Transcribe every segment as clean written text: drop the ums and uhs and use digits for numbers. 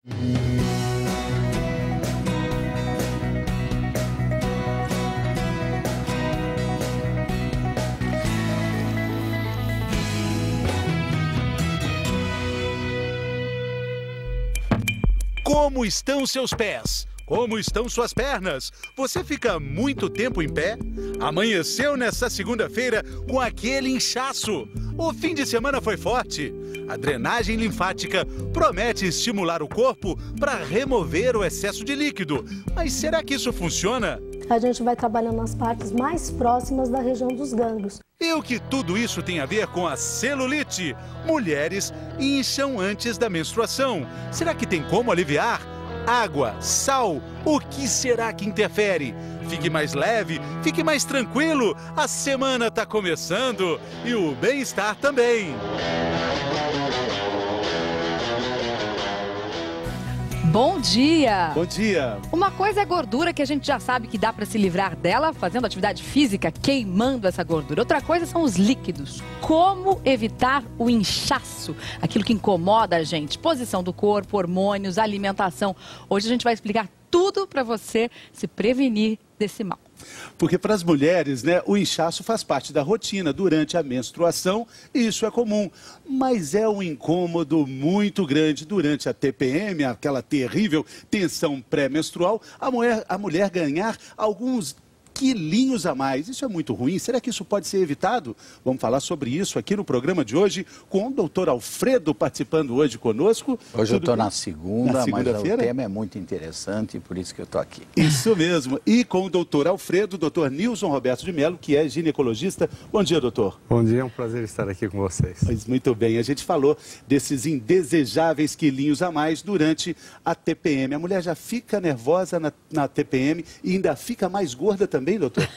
Como estão seus pés? Como estão suas pernas? Você fica muito tempo em pé? Amanheceu nessa segunda-feira com aquele inchaço. O fim de semana foi forte. A drenagem linfática promete estimular o corpo para remover o excesso de líquido. Mas será que isso funciona? A gente vai trabalhando nas partes mais próximas da região dos gânglios. E o que tudo isso tem a ver com a celulite? Mulheres incham antes da menstruação. Será que tem como aliviar? Água, sal, o que será que interfere? Fique mais leve, fique mais tranquilo. A semana está começando e o bem-estar também. Bom dia! Bom dia! Uma coisa é gordura, que a gente já sabe que dá para se livrar dela fazendo atividade física, queimando essa gordura. Outra coisa são os líquidos. Como evitar o inchaço, aquilo que incomoda a gente? Posição do corpo, hormônios, alimentação. Hoje a gente vai explicar tudo para você se prevenir desse mal. Porque para as mulheres, né, o inchaço faz parte da rotina durante a menstruação e isso é comum. Mas é um incômodo muito grande durante a TPM, aquela terrível tensão pré-menstrual, a mulher ganhar alguns quilinhos a mais. Isso é muito ruim. Será que isso pode ser evitado? Vamos falar sobre isso aqui no programa de hoje com o doutor Alfredo participando hoje conosco. Hoje eu estou na segunda, mas o tema é muito interessante e por isso que eu estou aqui. Isso mesmo. E com o doutor Alfredo, doutor Nilson Roberto de Mello, que é ginecologista. Bom dia, doutor. Bom dia, é um prazer estar aqui com vocês. Mas muito bem, a gente falou desses indesejáveis quilinhos a mais durante a TPM. A mulher já fica nervosa na TPM e ainda fica mais gorda também, doutor?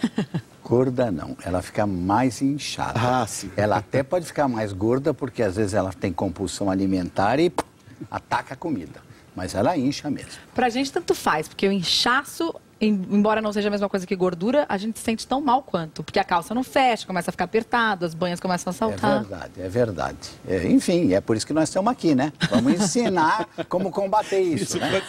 Gorda não, ela fica mais inchada. Ah, sim. Ela até pode ficar mais gorda porque às vezes ela tem compulsão alimentar e ataca a comida. Mas ela incha mesmo. Pra gente tanto faz, porque o inchaço, embora não seja a mesma coisa que gordura, a gente sente tão mal quanto. Porque a calça não fecha, começa a ficar apertado, as banhas começam a saltar. É verdade, é verdade. Enfim, é por isso que nós estamos aqui, né? Vamos ensinar como combater isso, né?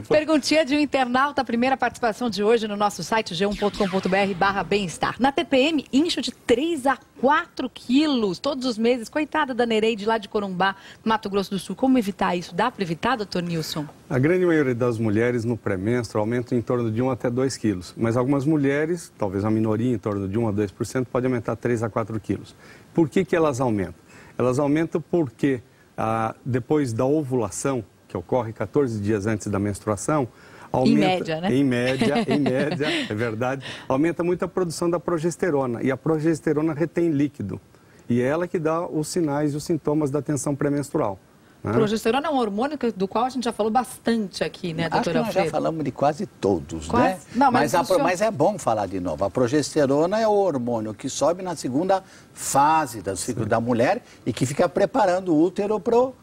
Perguntinha de um internauta, a primeira participação de hoje no nosso site g1.com.br/bem-estar. Na TPM, incho de 3 a 4 quilos todos os meses. Coitada da Nereide lá de Corumbá, Mato Grosso do Sul. Como evitar isso? Dá para evitar, doutor Nilson? A grande maioria das mulheres no pré-menstro aumenta em torno de 1 até 2 quilos. Mas algumas mulheres, talvez a minoria, em torno de 1 a 2%, pode aumentar 3 a 4 quilos. Por que elas aumentam? Elas aumentam porque depois da ovulação, que ocorre 14 dias antes da menstruação, aumenta, em média, né? Em média, é verdade, aumenta muito a produção da progesterona. E a progesterona retém líquido. E é ela que dá os sinais e os sintomas da tensão pré-menstrual. Progesterona é um hormônio do qual a gente já falou bastante aqui, né, doutora Alfredo? Nós já falamos de quase todos, quase, né? Não, mas é bom falar de novo. A progesterona é o hormônio que sobe na segunda fase do ciclo da mulher e que fica preparando o útero pro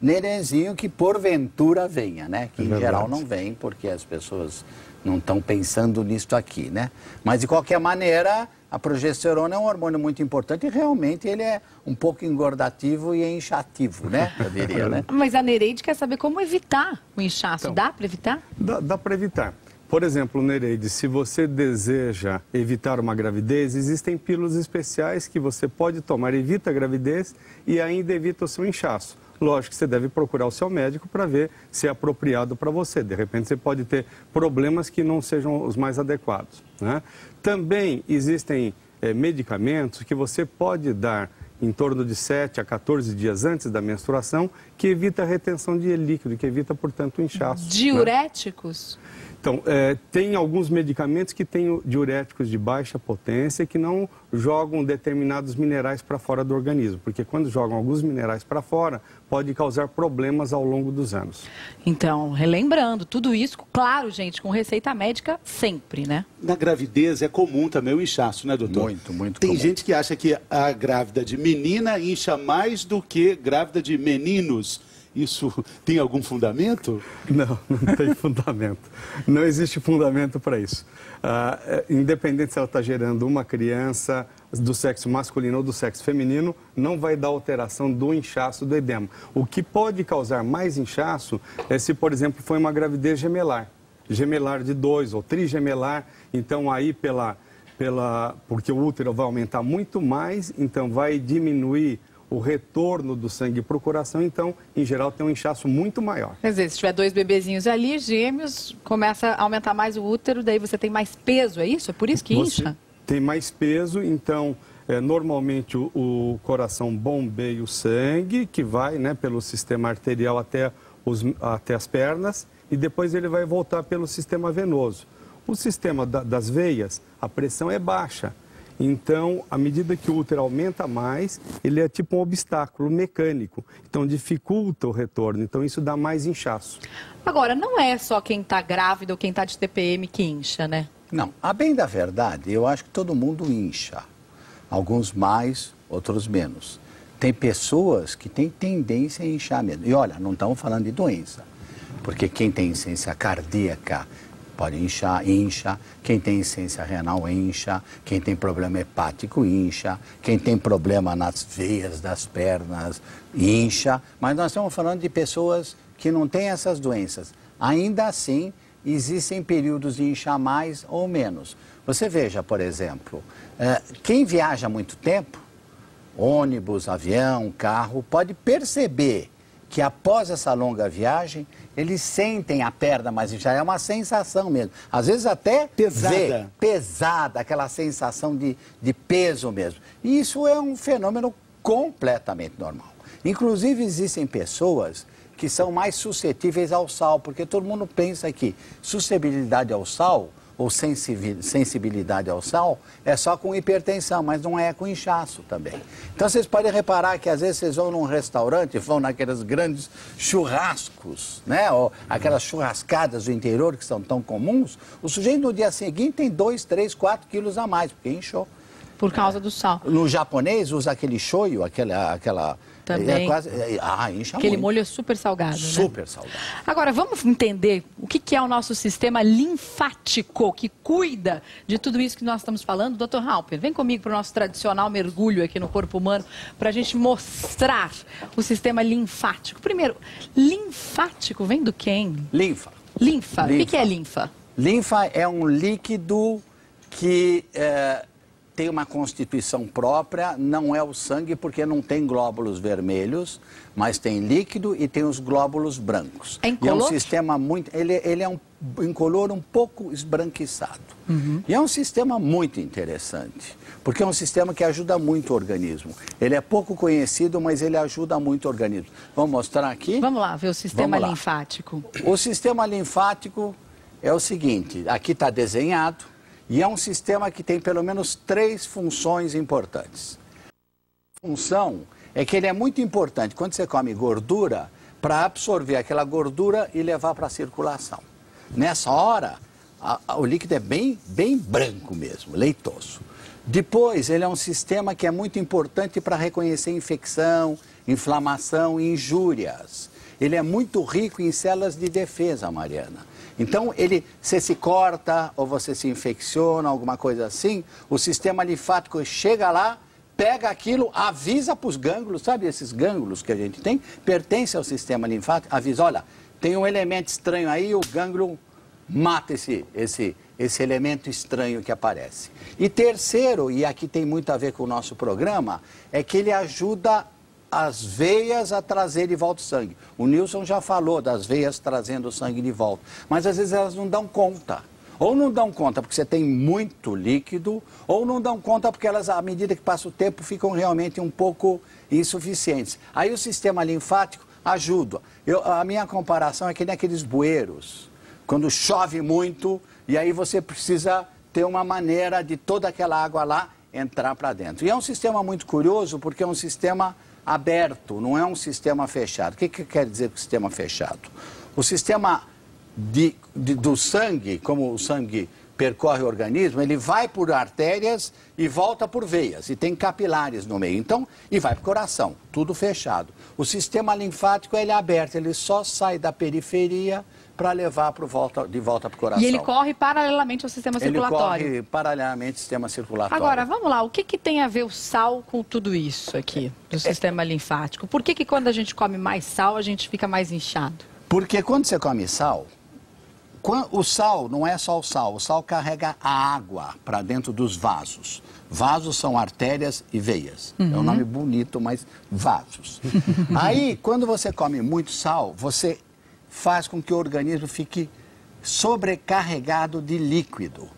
nenenzinho que porventura venha, né? Que em geral não vem, porque as pessoas não estão pensando nisso aqui, né? Mas de qualquer maneira, a progesterona é um hormônio muito importante e realmente ele é um pouco engordativo e inchativo, né? Eu diria, né? Mas a Nereide quer saber como evitar o inchaço. Então, dá para evitar? Dá para evitar. Por exemplo, Nereide, se você deseja evitar uma gravidez, existem pílulas especiais que você pode tomar, evita a gravidez e ainda evita o seu inchaço. Lógico que você deve procurar o seu médico para ver se é apropriado para você. De repente você pode ter problemas que não sejam os mais adequados, né? Também existem medicamentos que você pode dar em torno de 7 a 14 dias antes da menstruação, que evita a retenção de líquido, que evita, portanto, o inchaço. Diuréticos? Né? Então, tem alguns medicamentos que têm diuréticos de baixa potência que não jogam determinados minerais para fora do organismo, porque quando jogam alguns minerais para fora, pode causar problemas ao longo dos anos. Então, relembrando, tudo isso, claro, gente, com receita médica sempre, né? Na gravidez é comum também o inchaço, né, doutor? Muito, muito Tem comum. gente que acha que a grávida de menina incha mais do que grávida de meninos. Isso tem algum fundamento? Não, não tem fundamento. Não existe fundamento para isso. Independente se ela está gerando uma criança do sexo masculino ou do sexo feminino, não vai dar alteração do inchaço, do edema. O que pode causar mais inchaço é se, por exemplo, foi uma gravidez gemelar. Gemelar de 2 ou trigemelar, então aí porque o útero vai aumentar muito mais, então vai diminuir o retorno do sangue para o coração, então, em geral, tem um inchaço muito maior. Quer dizer, se tiver 2 bebezinhos ali, gêmeos, começa a aumentar mais o útero, daí você tem mais peso, é isso? É por isso que incha? Tem mais peso, então, normalmente o coração bombeia o sangue, que vai, né, pelo sistema arterial até as pernas, e depois ele vai voltar pelo sistema venoso. O sistema das veias, a pressão é baixa. Então, à medida que o útero aumenta mais, ele é tipo um obstáculo mecânico. Então, dificulta o retorno. Então, isso dá mais inchaço. Agora, não é só quem está grávida ou quem está de TPM que incha, né? Não. A bem da verdade, eu acho que todo mundo incha. Alguns mais, outros menos. Tem pessoas que têm tendência a inchar mesmo. E olha, não estamos falando de doença. Porque quem tem insuficiência cardíaca pode incha, quem tem insuficiência renal incha, quem tem problema hepático incha, quem tem problema nas veias das pernas incha, mas nós estamos falando de pessoas que não têm essas doenças. Ainda assim, existem períodos de inchar mais ou menos. Você veja, por exemplo, quem viaja muito tempo, ônibus, avião, carro, pode perceber que após essa longa viagem, eles sentem a perna mais inchada, é uma sensação mesmo. Às vezes até pesada, aquela sensação de peso mesmo. E isso é um fenômeno completamente normal. Inclusive existem pessoas que são mais suscetíveis ao sal, porque todo mundo pensa que suscetibilidade ao sal ou sensibilidade ao sal é só com hipertensão, mas não é com inchaço também. Então vocês podem reparar que às vezes vocês vão num restaurante, vão naqueles grandes churrascos, né? Ou aquelas churrascadas do interior que são tão comuns, o sujeito no dia seguinte tem 2, 3, 4 quilos a mais, porque inchou. Por causa do sal. No japonês usa aquele shoyu, aquela também. Incha Aquele muito. molho é super salgado, Super né? salgado. Agora, vamos entender o que é o nosso sistema linfático, que cuida de tudo isso que nós estamos falando. Dr. Halper, vem comigo para o nosso tradicional mergulho aqui no corpo humano, para a gente mostrar o sistema linfático. Primeiro, linfático vem do quê, hein? Linfa. Linfa. O que é linfa? Linfa é um líquido que tem uma constituição própria, não é o sangue porque não tem glóbulos vermelhos, mas tem líquido e tem os glóbulos brancos. É incolor? E é um sistema muito... Ele é um incolor um pouco esbranquiçado. Uhum. E é um sistema muito interessante, porque é um sistema que ajuda muito o organismo. Ele é pouco conhecido, mas ele ajuda muito o organismo. Vamos mostrar aqui? Vamos lá, ver o sistema linfático. O sistema linfático é o seguinte, aqui está desenhado, e é um sistema que tem pelo menos 3 funções importantes. A função é que ele é muito importante quando você come gordura para absorver aquela gordura e levar para a circulação. Nessa hora, o líquido é bem branco mesmo, leitoso. Depois, ele é um sistema que é muito importante para reconhecer infecção, inflamação e injúrias. Ele é muito rico em células de defesa, Mariana. Então, você se corta ou você se infecciona, alguma coisa assim, o sistema linfático chega lá, pega aquilo, avisa para os gânglios, sabe esses gânglios que a gente tem? Pertence ao sistema linfático, avisa, olha, tem um elemento estranho aí, o gânglio mata esse elemento estranho que aparece. E terceiro, e aqui tem muito a ver com o nosso programa, é que ele ajuda as veias a trazer de volta o sangue. O Nilson já falou das veias trazendo o sangue de volta, mas às vezes elas não dão conta. Ou não dão conta porque você tem muito líquido, ou não dão conta porque elas, à medida que passa o tempo, ficam realmente um pouco insuficientes. Aí o sistema linfático ajuda. A minha comparação é que nem aqueles bueiros, quando chove muito, e aí você precisa ter uma maneira de toda aquela água lá entrar para dentro. E é um sistema muito curioso porque é um sistema aberto, não é um sistema fechado. O que quer dizer com sistema fechado? O sistema do sangue, como o sangue percorre o organismo, ele vai por artérias e volta por veias, e tem capilares no meio, então, e vai para o coração, tudo fechado. O sistema linfático, ele é aberto, ele só sai da periferia para levar de volta para o coração. E ele corre paralelamente ao sistema circulatório. Ele corre paralelamente ao sistema circulatório. Agora, vamos lá, o que tem a ver o sal com tudo isso aqui, do sistema linfático? Por que quando a gente come mais sal, a gente fica mais inchado? Porque quando você come sal, o sal não é só o sal carrega a água para dentro dos vasos. Vasos são artérias e veias. É um nome bonito, mas vasos. Aí, quando você come muito sal, você faz com que o organismo fique sobrecarregado de líquido.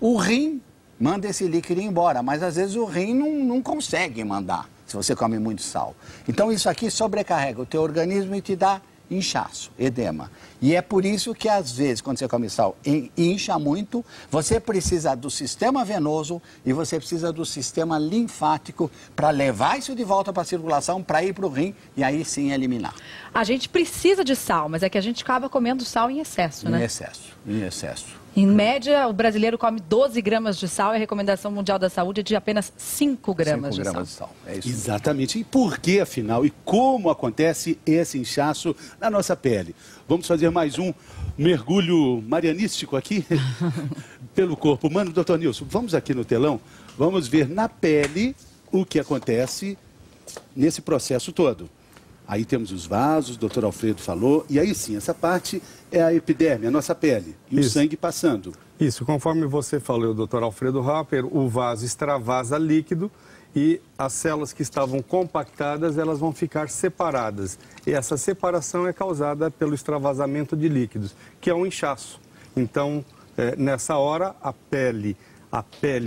O rim manda esse líquido embora, mas às vezes o rim não consegue mandar, se você come muito sal. Então isso aqui sobrecarrega o teu organismo e te dá inchaço, edema. E é por isso que às vezes, quando você come sal e incha muito, você precisa do sistema venoso e você precisa do sistema linfático para levar isso de volta para a circulação, para ir para o rim e aí sim eliminar. A gente precisa de sal, mas é que a gente acaba comendo sal em excesso, né? Em excesso. Em média, o brasileiro come 12 gramas de sal e a recomendação mundial da saúde é de apenas 5 gramas de sal. É isso. Exatamente. E por que, afinal, e como acontece esse inchaço na nossa pele? Vamos fazer mais um mergulho marianístico aqui pelo corpo humano. Doutor Nilson, vamos aqui no telão, vamos ver na pele o que acontece nesse processo todo. Aí temos os vasos, o doutor Alfredo falou, e aí sim, essa parte é a epiderme, a nossa pele, e o sangue passando. Isso, conforme você falou, doutor Alfredo Rapper, o vaso extravasa líquido e as células que estavam compactadas, elas vão ficar separadas. E essa separação é causada pelo extravasamento de líquidos, que é um inchaço. Então, nessa hora, a pele,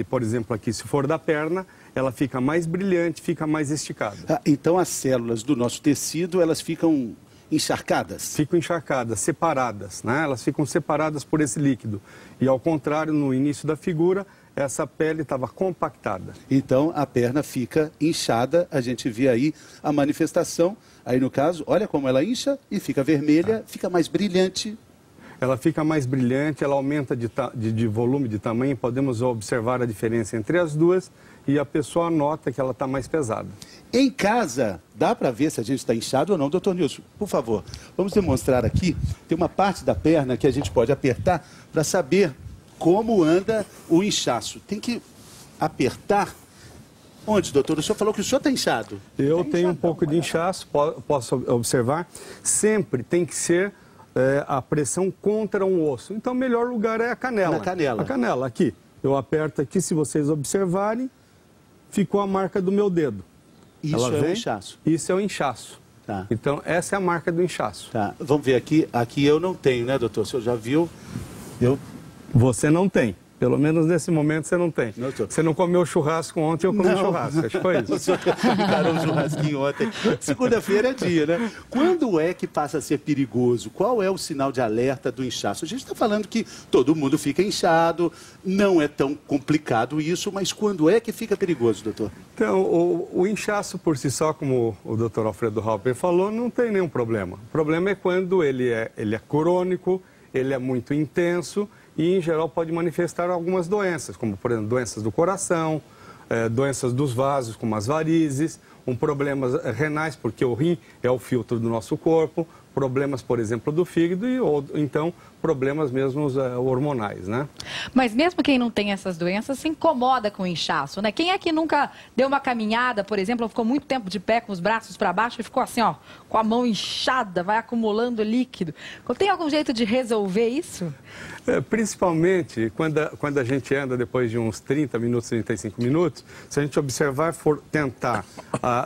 por exemplo, aqui, se for da perna, ela fica mais brilhante, fica mais esticada. Então as células do nosso tecido, elas ficam encharcadas? Ficam encharcadas, separadas, né? Elas ficam separadas por esse líquido. E ao contrário, no início da figura, essa pele estava compactada. Então a perna fica inchada, a gente vê aí a manifestação. Aí no caso, olha como ela incha e fica vermelha, fica mais brilhante. Ela fica mais brilhante, ela aumenta de volume, de tamanho, podemos observar a diferença entre as duas e a pessoa nota que ela está mais pesada. Em casa, dá para ver se a gente está inchado ou não. Doutor Nilson, por favor, vamos demonstrar aqui. Tem uma parte da perna que a gente pode apertar para saber como anda o inchaço. Tem que apertar. Onde, doutor? O senhor falou que o senhor está inchado. Eu tenho um pouco de inchaço, posso observar. Sempre tem que ser a pressão contra um osso. Então, o melhor lugar é a canela. Na canela. A canela, aqui. Eu aperto aqui, se vocês observarem, ficou a marca do meu dedo. Isso é o inchaço. Isso é o inchaço. Tá. Então, essa é a marca do inchaço. Tá. Vamos ver aqui. Aqui eu não tenho, né, doutor? O senhor já viu? Você não tem. Pelo menos nesse momento você não tem. Não, você não comeu churrasco ontem, eu comi churrasco. Acho que foi isso. O senhor encarou um churrasquinho ontem. Segunda-feira é dia, né? Quando é que passa a ser perigoso? Qual é o sinal de alerta do inchaço? A gente está falando que todo mundo fica inchado, não é tão complicado isso, mas quando é que fica perigoso, doutor? Então, o inchaço por si só, como o doutor Alfredo Rapper falou, não tem nenhum problema. O problema é quando ele é crônico, ele é muito intenso, e, em geral, pode manifestar algumas doenças, como, por exemplo, doenças do coração, doenças dos vasos, como as varizes, problemas renais, porque o rim é o filtro do nosso corpo, problemas, por exemplo, do fígado ou então problemas mesmo hormonais, né? Mas mesmo quem não tem essas doenças se incomoda com o inchaço, né? Quem é que nunca deu uma caminhada, por exemplo, ficou muito tempo de pé com os braços para baixo e ficou assim, ó, com a mão inchada, vai acumulando líquido? Tem algum jeito de resolver isso? Principalmente quando a gente anda depois de uns 30 minutos, 35 minutos, se a gente observar e for tentar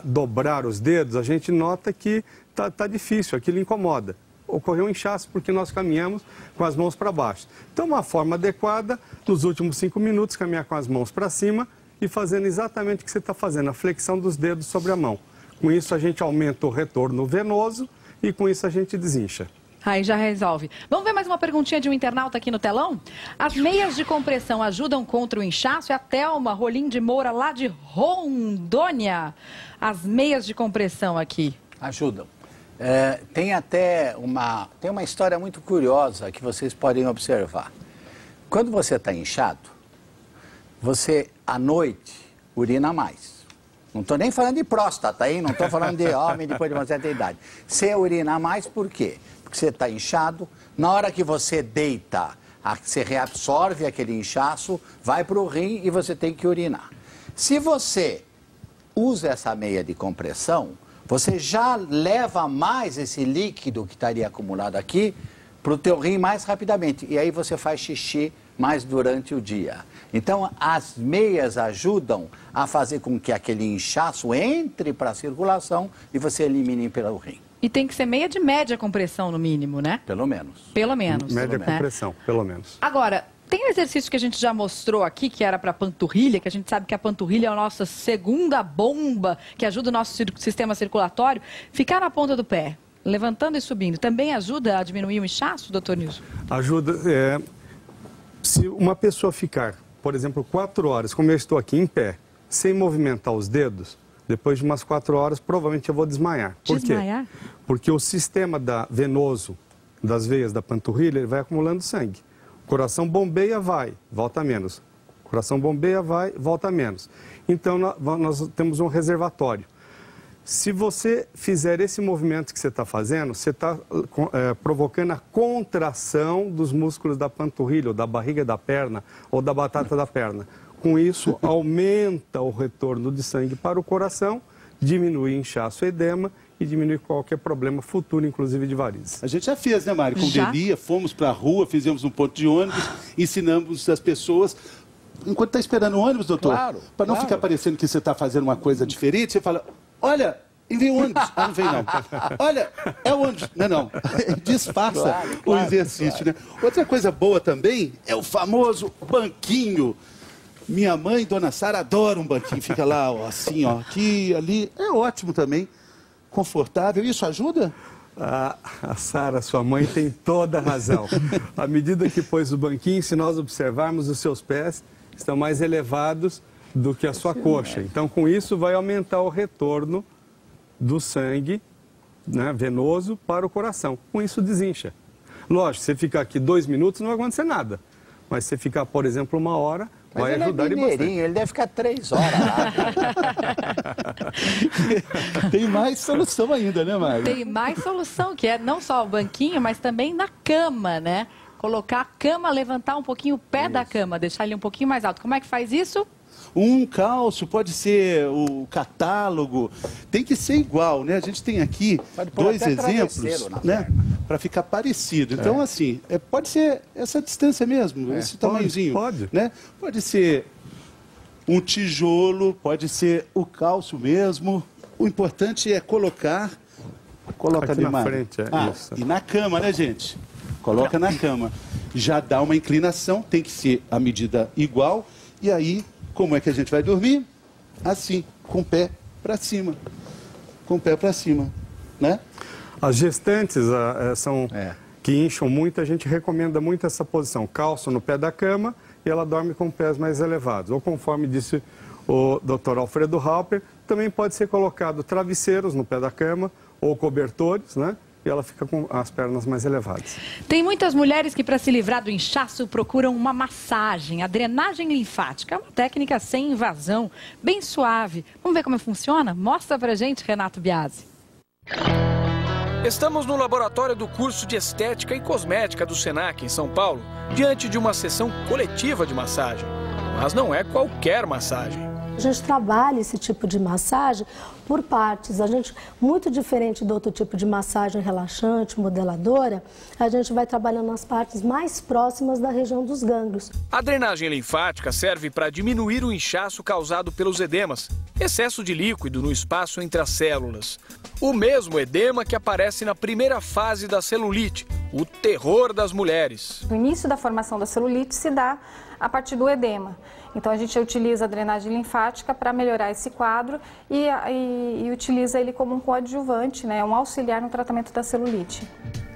dobrar os dedos, a gente nota que tá difícil, aquilo incomoda. Ocorreu um inchaço porque nós caminhamos com as mãos para baixo. Então, uma forma adequada, nos últimos 5 minutos, caminhar com as mãos para cima e fazendo exatamente o que você está fazendo, a flexão dos dedos sobre a mão. Com isso, a gente aumenta o retorno venoso e com isso a gente desincha. Aí já resolve. Vamos ver mais uma perguntinha de um internauta aqui no telão? As meias de compressão ajudam contra o inchaço? É a Thelma Rolim de Moura, lá de Rondônia. As meias de compressão aqui. Ajudam. Tem uma história muito curiosa que vocês podem observar. Quando você está inchado, você, à noite, urina mais. Não estou nem falando de próstata, hein? Não estou falando de homem depois de uma certa idade. Você urina mais por quê? Porque você está inchado. Na hora que você deita, você reabsorve aquele inchaço, vai para o rim e você tem que urinar. Se você usa essa meia de compressão, você já leva mais esse líquido que estaria acumulado aqui para o teu rim mais rapidamente. E aí você faz xixi mais durante o dia. Então, as meias ajudam a fazer com que aquele inchaço entre para a circulação e você elimine pelo rim. E tem que ser meia de média compressão, no mínimo, né? Pelo menos. Pelo menos. Média né? compressão, pelo menos. Agora, tem um exercício que a gente já mostrou aqui, que era para a panturrilha, que a gente sabe que a panturrilha é a nossa segunda bomba, que ajuda o nosso sistema circulatório. Ficar na ponta do pé, levantando e subindo, também ajuda a diminuir o inchaço, doutor Nilson? Ajuda. Se uma pessoa ficar, por exemplo, 4 horas, como eu estou aqui em pé, sem movimentar os dedos, depois de umas 4 horas, provavelmente eu vou desmaiar. Por quê? Desmaiar? Porque o sistema venoso das veias da panturrilha ele vai acumulando sangue. O coração bombeia, vai, volta menos. O coração bombeia, vai, volta menos. Então, nós temos um reservatório. Se você fizer esse movimento que você está fazendo, você está provocando a contração dos músculos da panturrilha, ou da barriga da perna, ou da batata da perna. Com isso, aumenta o retorno de sangue para o coração, diminui inchaço e edema e diminui qualquer problema futuro, inclusive de varizes. A gente já fez, né, Mário? Com Já? Delia, fomos para a rua, fizemos um ponto de ônibus, ensinamos as pessoas. Enquanto está esperando o ônibus, doutor, Claro, para não ficar parecendo que você está fazendo uma coisa diferente, você fala, olha, envia o ônibus. Ah, não vem não. Olha, é o ônibus. Não. Disfarça o exercício, né? Outra coisa boa também é o famoso banquinho. Minha mãe, Dona Sara, adora um banquinho. Fica lá, ó, assim, ó, aqui, ali. É ótimo também. Confortável. Isso ajuda? A Sara, sua mãe, tem toda a razão. À medida que pôs o banquinho, se nós observarmos, os seus pés estão mais elevados do que a sua coxa. Então, com isso, vai aumentar o retorno do sangue, né, venoso para o coração. Com isso, desincha. Lógico, se você ficar aqui 2 minutos, não vai acontecer nada. Mas se você ficar, por exemplo, 1 hora, mas vai ele ajudar é mineirinho, ele deve ficar 3 horas lá. Tem mais solução ainda, né, Mário? Tem mais solução, que é não só o banquinho, mas também na cama, né? Colocar a cama, levantar um pouquinho o pé da cama, deixar ele um pouquinho mais alto. Como é que faz isso? Um cálcio, pode ser o catálogo, tem que ser igual, né? A gente tem aqui Pode pôr 2 até exemplos, travesseiro na né? perna. Para ficar parecido. Então, assim, pode ser essa distância mesmo, esse tamanhozinho. Pode. Né? Pode ser um tijolo, pode ser o cálcio mesmo. O importante é coloca Aqui ali, na Mário. frente, isso. E na cama, né, gente? Coloca na cama. Já dá uma inclinação, tem que ser a medida igual. E aí, como é que a gente vai dormir? Assim, com o pé para cima. Com o pé para cima, né? As gestantes são que incham muito, a gente recomenda muito essa posição. Calço no pé da cama e ela dorme com pés mais elevados. Ou conforme disse o Dr. Alfredo Halper, também pode ser colocado travesseiros no pé da cama ou cobertores, né? E ela fica com as pernas mais elevadas. Tem muitas mulheres que, para se livrar do inchaço, procuram uma massagem. A drenagem linfática é uma técnica sem invasão, bem suave. Vamos ver como funciona? Mostra pra gente, Renato Biasi. Estamos no laboratório do curso de Estética e Cosmética do Senac, em São Paulo, diante de uma sessão coletiva de massagem. Mas não é qualquer massagem. A gente trabalha esse tipo de massagem por partes. A gente, muito diferente do outro tipo de massagem relaxante, modeladora, a gente vai trabalhando nas partes mais próximas da região dos gânglios. A drenagem linfática serve para diminuir o inchaço causado pelos edemas, excesso de líquido no espaço entre as células. O mesmo edema que aparece na primeira fase da celulite, o terror das mulheres. O início da formação da celulite se dá a partir do edema. Então a gente utiliza a drenagem linfática para melhorar esse quadro e utiliza ele como um coadjuvante, né, um auxiliar no tratamento da celulite.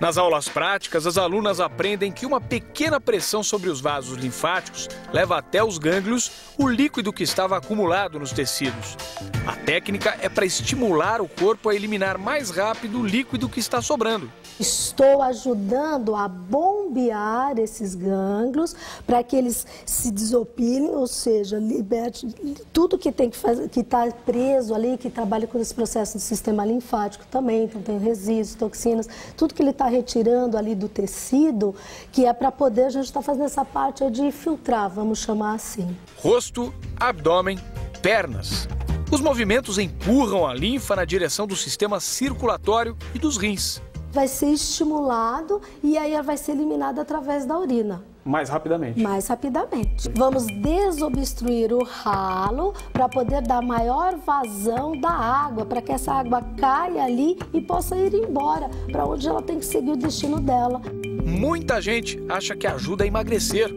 Nas aulas práticas, as alunas aprendem que uma pequena pressão sobre os vasos linfáticos leva até os gânglios o líquido que estava acumulado nos tecidos. A técnica é para estimular o corpo a eliminar eliminar mais rápido o líquido que está sobrando. Estou ajudando a bombear esses gânglios para que eles se desopilem, ou seja, liberte tudo que tem que fazer, que está preso ali, que trabalha com esse processo do sistema linfático também, então tem resíduos, toxinas, tudo que ele está retirando ali do tecido, que é para poder a gente estar fazendo essa parte de filtrar, vamos chamar assim. Rosto, abdômen, pernas. Os movimentos empurram a linfa na direção do sistema circulatório e dos rins. Vai ser estimulado e aí vai ser eliminado através da urina. Mais rapidamente. Mais rapidamente. Vamos desobstruir o ralo para poder dar maior vazão da água, para que essa água caia ali e possa ir embora, para onde ela tem que seguir o destino dela. Muita gente acha que ajuda a emagrecer.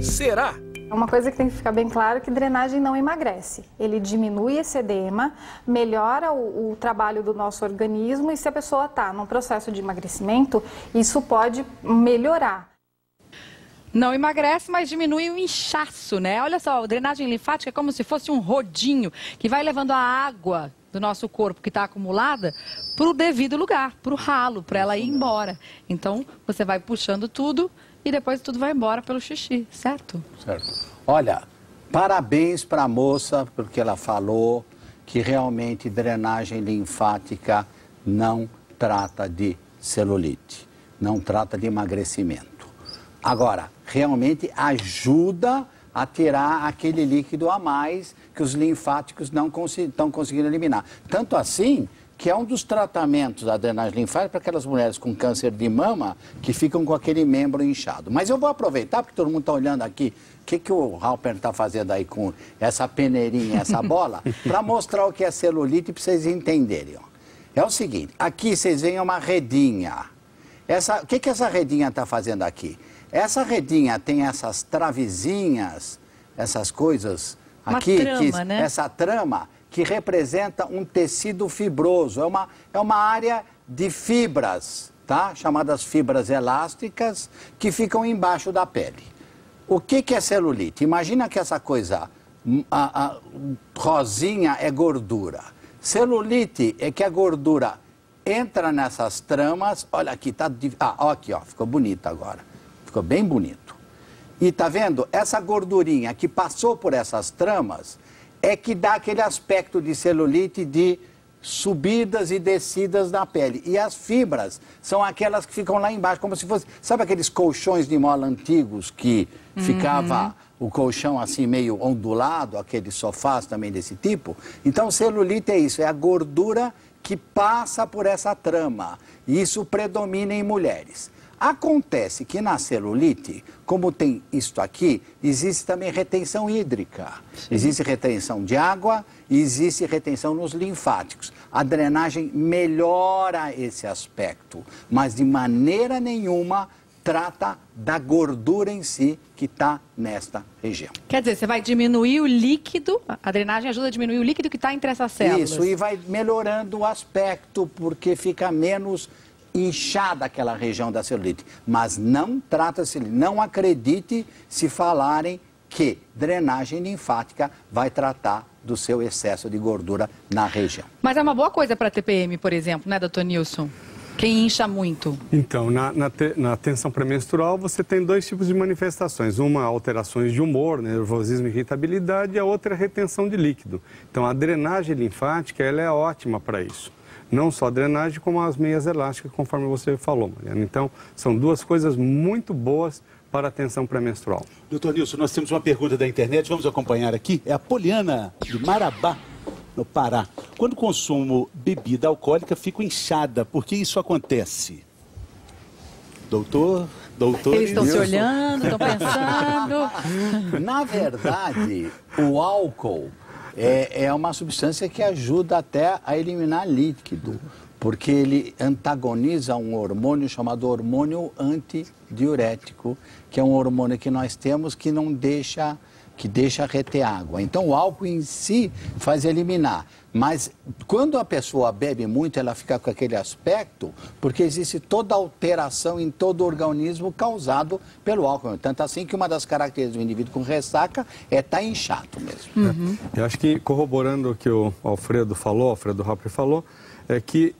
Será? Uma coisa que tem que ficar bem claro é que drenagem não emagrece. Ele diminui esse edema, melhora o trabalho do nosso organismo e se a pessoa está num processo de emagrecimento, isso pode melhorar. Não emagrece, mas diminui o inchaço, né? Olha só, a drenagem linfática é como se fosse um rodinho que vai levando a água do nosso corpo que está acumulada para o devido lugar, para o ralo, para ela ir embora. Então, você vai puxando tudo e depois tudo vai embora pelo xixi, certo? Certo. Olha, parabéns para a moça, porque ela falou que realmente drenagem linfática não trata de celulite, não trata de emagrecimento. Agora, realmente ajuda a tirar aquele líquido a mais que os linfáticos não estão conseguindo eliminar. Tanto assim que é um dos tratamentos da drenagem linfática para aquelas mulheres com câncer de mama que ficam com aquele membro inchado. Mas eu vou aproveitar, porque todo mundo está olhando aqui, o que o Halper está fazendo aí com essa peneirinha, essa bola, para mostrar o que é celulite para vocês entenderem. Ó. É o seguinte, aqui vocês veem uma redinha. O que essa redinha está fazendo aqui? Essa redinha tem essas travezinhas, essas coisas aqui, trama, né? Essa trama que representa um tecido fibroso, é uma área de fibras, tá? Chamadas fibras elásticas, que ficam embaixo da pele. O que é celulite? Imagina que essa coisa, a rosinha é gordura. Celulite é que a gordura entra nessas tramas, olha aqui, tá, aqui, ó, ficou bonito agora. Ficou bem bonito. E tá vendo? Essa gordurinha que passou por essas tramas é que dá aquele aspecto de celulite de subidas e descidas na pele. E as fibras são aquelas que ficam lá embaixo, como se fosse... Sabe aqueles colchões de mola antigos que ficava o colchão assim meio ondulado, aqueles sofás também desse tipo? Então, celulite é isso, é a gordura que passa por essa trama. E isso predomina em mulheres. Acontece que na celulite, como tem isto aqui, existe também retenção hídrica. Sim. Existe retenção de água e existe retenção nos linfáticos. A drenagem melhora esse aspecto, mas de maneira nenhuma trata da gordura em si que está nesta região. Quer dizer, você vai diminuir o líquido, a drenagem ajuda a diminuir o líquido que está entre essas células. Isso, e vai melhorando o aspecto, porque fica menos inchada aquela região da celulite, mas não trata-se, não acredite se falarem que drenagem linfática vai tratar do seu excesso de gordura na região. Mas é uma boa coisa para a TPM, por exemplo, né, doutor Nilson? Quem incha muito? Então, na tensão pré-menstrual, você tem dois tipos de manifestações. Uma, alterações de humor, nervosismo e irritabilidade, e a outra, retenção de líquido. Então, a drenagem linfática, ela é ótima para isso. Não só a drenagem, como as meias elásticas, conforme você falou, Mariana. Então, são duas coisas muito boas para a tensão pré-menstrual. Doutor Nilson, nós temos uma pergunta da internet, vamos acompanhar aqui. É a Poliana, de Marabá, no Pará. Quando consumo bebida alcoólica, fico inchada. Por que isso acontece? Doutor Eles estão se olhando, estão pensando. Na verdade, o álcool é uma substância que ajuda até a eliminar líquido, porque ele antagoniza um hormônio chamado hormônio antidiurético, que é um hormônio que nós temos que não deixa, que deixa reter água. Então o álcool em si faz eliminar, mas quando a pessoa bebe muito, ela fica com aquele aspecto, porque existe toda alteração em todo o organismo causado pelo álcool. Tanto assim que uma das características do indivíduo com ressaca é estar inchado mesmo. Eu acho que, corroborando o que o Alfredo Halper falou, é que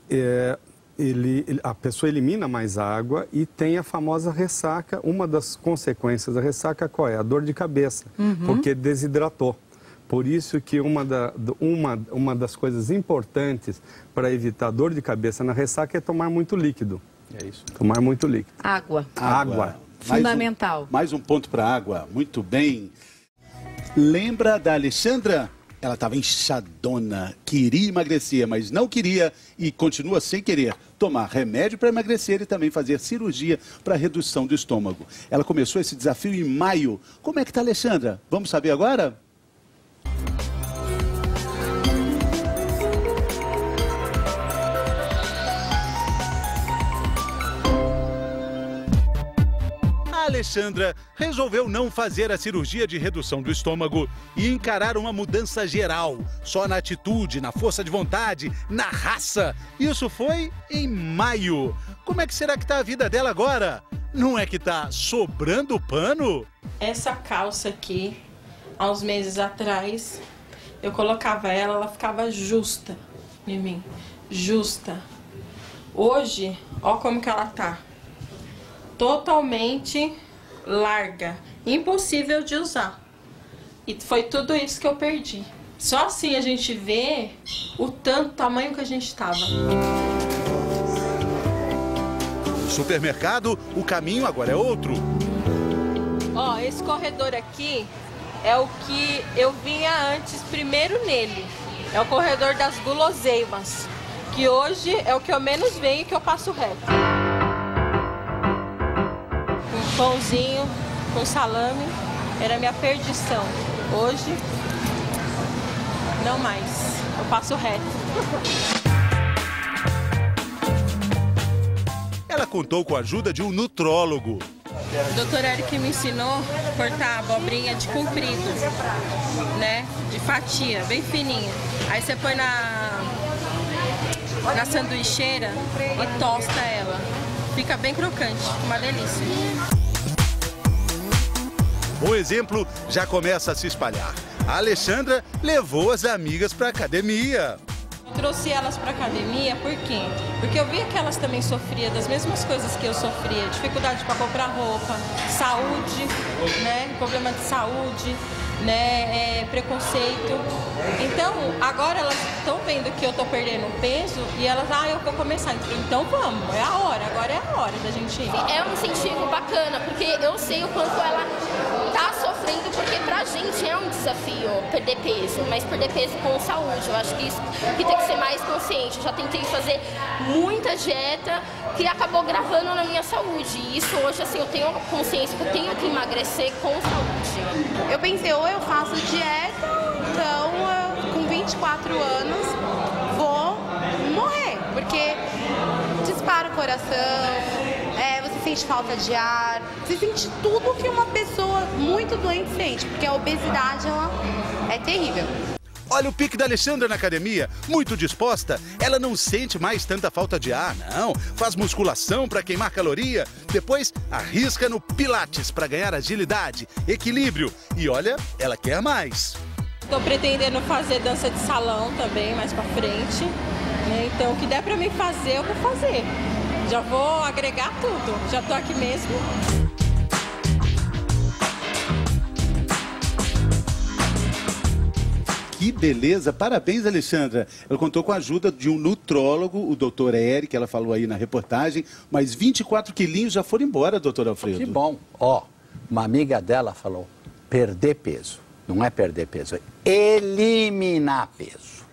a pessoa elimina mais água e tem a famosa ressaca. Uma das consequências da ressaca qual é? A dor de cabeça, porque desidratou. Por isso que uma das coisas importantes para evitar dor de cabeça na ressaca é tomar muito líquido. É isso. Tomar muito líquido. Água. Fundamental. Mais um ponto para a água. Muito bem. Lembra da Alexandra? Ela estava inchadona, queria emagrecer, mas não queria e continua sem querer tomar remédio para emagrecer e também fazer cirurgia para redução do estômago. Ela começou esse desafio em maio. Como é que está, Alexandra? Vamos saber agora? A Alexandra resolveu não fazer a cirurgia de redução do estômago e encarar uma mudança geral, só na atitude, na força de vontade, na raça. Isso foi em maio. Como é que será que está a vida dela agora? Não é que está sobrando pano? Essa calça aqui, há uns meses atrás, eu colocava ela ficava justa em mim, justa. Hoje, ó como que ela tá. Totalmente larga, impossível de usar. E foi tudo isso que eu perdi. Só assim a gente vê o tamanho que a gente estava. No supermercado, o caminho agora é outro. Ó, esse corredor aqui é o que eu vinha antes, primeiro nele. É o corredor das guloseimas, que hoje é o que eu menos venho e que eu passo reto. Pãozinho com salame era minha perdição. Hoje, não mais. Eu passo reto. Ela contou com a ajuda de um nutrólogo. O doutor Eric me ensinou a cortar a abobrinha de comprido, né? De fatia, bem fininha. Aí você põe na sanduicheira e tosta ela. Fica bem crocante, uma delícia. O exemplo já começa a se espalhar. A Alexandra levou as amigas para a academia. Eu trouxe elas para a academia por quê? Porque eu via que elas também sofriam das mesmas coisas que eu sofria. Dificuldade para comprar roupa, saúde, né? Problema de saúde, né? Preconceito. Então, agora elas estão vendo que eu estou perdendo peso e elas, eu vou começar. Então vamos, é a hora, agora é a hora da gente ir. É um incentivo bacana, porque eu sei o quanto ela tá sofrendo, porque pra gente é um desafio perder peso, mas perder peso com saúde. Eu acho que isso que tem que ser mais consciente. Eu já tentei fazer muita dieta que acabou gravando na minha saúde. E isso hoje, assim, eu tenho consciência que eu tenho que emagrecer com saúde. Eu pensei, ou eu faço dieta, então com 24 anos vou morrer, porque dispara o coração, você sente falta de ar, você sente tudo que uma pessoa muito doente sente, porque a obesidade ela é terrível. Olha o pique da Alexandra na academia, muito disposta. Ela não sente mais tanta falta de ar, não. Faz musculação para queimar caloria. Depois arrisca no pilates para ganhar agilidade, equilíbrio. E olha, ela quer mais. Estou pretendendo fazer dança de salão também, mais para frente. Né? Então, o que der para mim fazer, eu vou fazer. Já vou agregar tudo. Já estou aqui mesmo. Que beleza! Parabéns, Alexandra. Ela contou com a ajuda de um nutrólogo, o doutor Eric, ela falou aí na reportagem, mas 24 quilinhos já foram embora, doutor Alfredo. Que bom. Uma amiga dela falou, perder peso. Não é perder peso, é eliminar peso.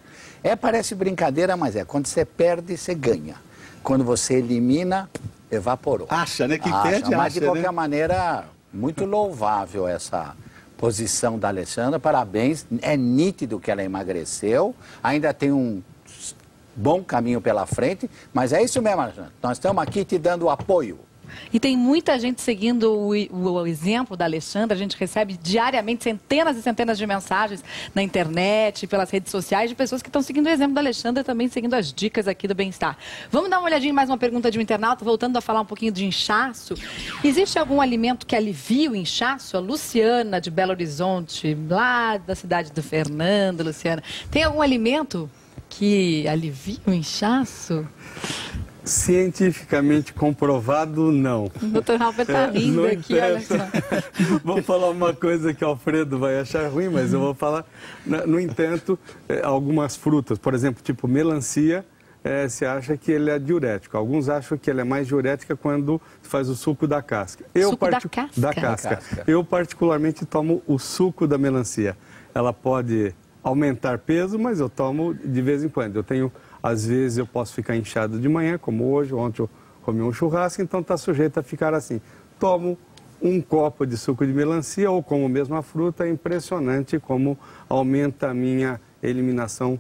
Parece brincadeira, mas quando você perde, você ganha. Quando você elimina, evaporou. Acha, né? Quem perde, mas de qualquer maneira, muito louvável essa posição da Alexandra, parabéns, é nítido que ela emagreceu, ainda tem um bom caminho pela frente, mas é isso mesmo, Alexandra, nós estamos aqui te dando apoio. E tem muita gente seguindo o exemplo da Alexandra. A gente recebe diariamente centenas e centenas de mensagens na internet, pelas redes sociais, de pessoas que estão seguindo o exemplo da Alexandra e também seguindo as dicas aqui do Bem-Estar. Vamos dar uma olhadinha em mais uma pergunta de um internauta, voltando a falar um pouquinho de inchaço. Existe algum alimento que alivia o inchaço? A Luciana, de Belo Horizonte, lá da cidade do Fernando, Luciana. Tem algum alimento que alivia o inchaço? Cientificamente comprovado, não. O doutor Ralph está rindo aqui, olha só. Vou falar uma coisa que o Alfredo vai achar ruim, mas eu vou falar. No entanto, algumas frutas, por exemplo, tipo melancia, se acha que ele é diurético. Alguns acham que ele é mais diurética quando faz o suco da casca. Da casca. Eu particularmente tomo o suco da melancia. Ela pode aumentar peso, mas eu tomo de vez em quando. Às vezes eu posso ficar inchado de manhã, como hoje, ontem eu comi um churrasco, então está sujeito a ficar assim. Tomo um copo de suco de melancia ou como mesmo a fruta, é impressionante como aumenta a minha eliminação,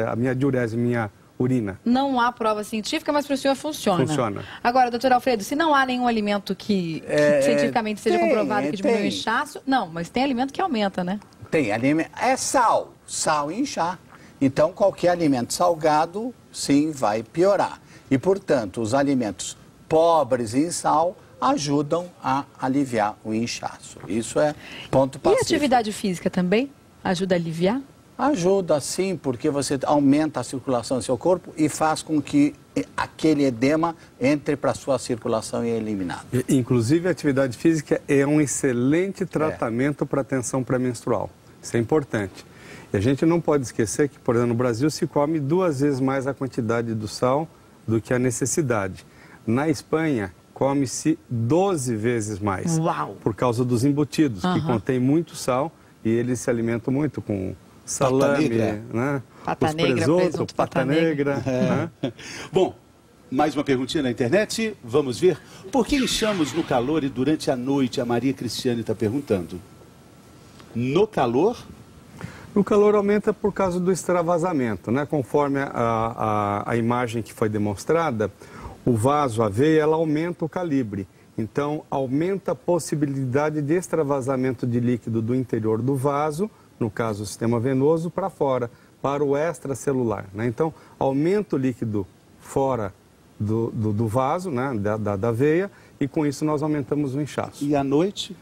a minha diurese, minha urina. Não há prova científica, mas para o senhor funciona. Funciona. Agora, doutor Alfredo, se não há nenhum alimento que cientificamente seja comprovado que diminui o inchaço, não, mas tem alimento que aumenta, né? Tem alimento, sal e inchar. Então, qualquer alimento salgado, sim, vai piorar. E, portanto, os alimentos pobres em sal ajudam a aliviar o inchaço. Isso é ponto pacífico. E a atividade física também ajuda a aliviar? Ajuda, sim, porque você aumenta a circulação do seu corpo e faz com que aquele edema entre para a sua circulação e é eliminado. Inclusive, a atividade física é um excelente tratamento para a tensão pré-menstrual. Isso é importante. E a gente não pode esquecer que, por exemplo, no Brasil se come 2 vezes mais a quantidade do sal do que a necessidade. Na Espanha, come-se 12 vezes mais. Uau! Por causa dos embutidos, que contém muito sal e eles se alimentam muito com salame, né? Pata negra. Né? Bom, mais uma perguntinha na internet. Vamos ver. Por que inchamos no calor e durante a noite? A Maria Cristiane está perguntando. No calor... O calor aumenta por causa do extravasamento, né? Conforme a imagem que foi demonstrada, o vaso, a veia, ela aumenta o calibre. Então, aumenta a possibilidade de extravasamento de líquido do interior do vaso, no caso o sistema venoso, para fora, para o extracelular, né? Então, aumenta o líquido fora do vaso, né? da veia, e com isso nós aumentamos o inchaço. E à noite?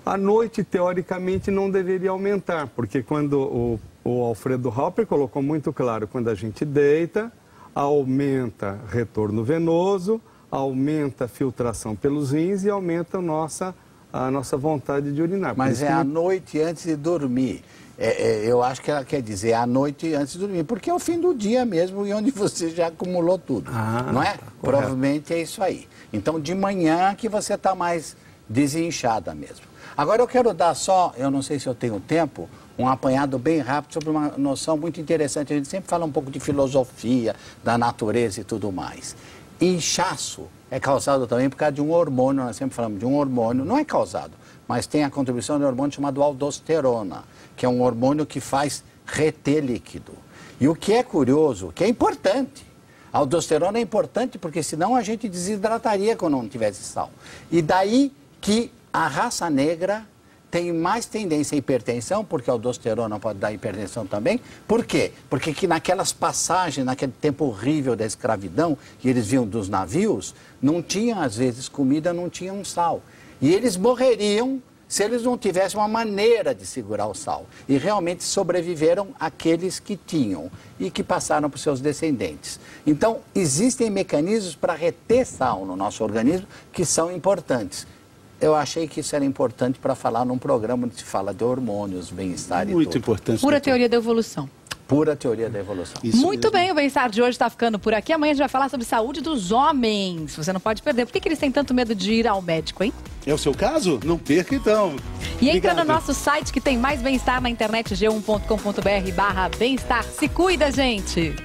À noite, teoricamente, não deveria aumentar, porque quando o Alfredo Halper colocou muito claro, quando a gente deita, aumenta retorno venoso, aumenta a filtração pelos rins e aumenta a nossa vontade de urinar. Mas à noite antes de dormir. Eu acho que ela quer dizer à noite antes de dormir, porque é o fim do dia mesmo e onde você já acumulou tudo, não é? Provavelmente é isso aí. Então, de manhã que você está mais desinchada mesmo. Agora eu quero dar só, eu não sei se eu tenho tempo, um apanhado bem rápido sobre uma noção muito interessante. A gente sempre fala um pouco de filosofia, da natureza e tudo mais. Inchaço é causado também por causa de um hormônio, nós sempre falamos de um hormônio, não é causado, mas tem a contribuição de um hormônio chamado aldosterona, que é um hormônio que faz reter líquido. E o que é curioso, que é importante, a aldosterona é importante porque senão a gente desidrataria quando não tivesse sal. E daí que a raça negra tem mais tendência à hipertensão, porque a aldosterona pode dar hipertensão também. Por quê? Porque que naquelas passagens, naquele tempo horrível da escravidão, que eles vinham dos navios, não tinham às vezes comida, não tinham sal. E eles morreriam se eles não tivessem uma maneira de segurar o sal. E realmente sobreviveram aqueles que tinham e que passaram para os seus descendentes. Então, existem mecanismos para reter sal no nosso organismo que são importantes. Eu achei que isso era importante para falar num programa onde se fala de hormônios, bem-estar e tudo. Muito importante. Pura teoria da evolução. Pura teoria da evolução. Isso muito mesmo. Bem, o Bem-Estar de hoje está ficando por aqui. Amanhã a gente vai falar sobre saúde dos homens. Você não pode perder. Por que eles têm tanto medo de ir ao médico, hein? É o seu caso? Não perca, então. E entra no nosso site que tem mais bem-estar na internet, g1.com.br/bem-estar. Se cuida, gente!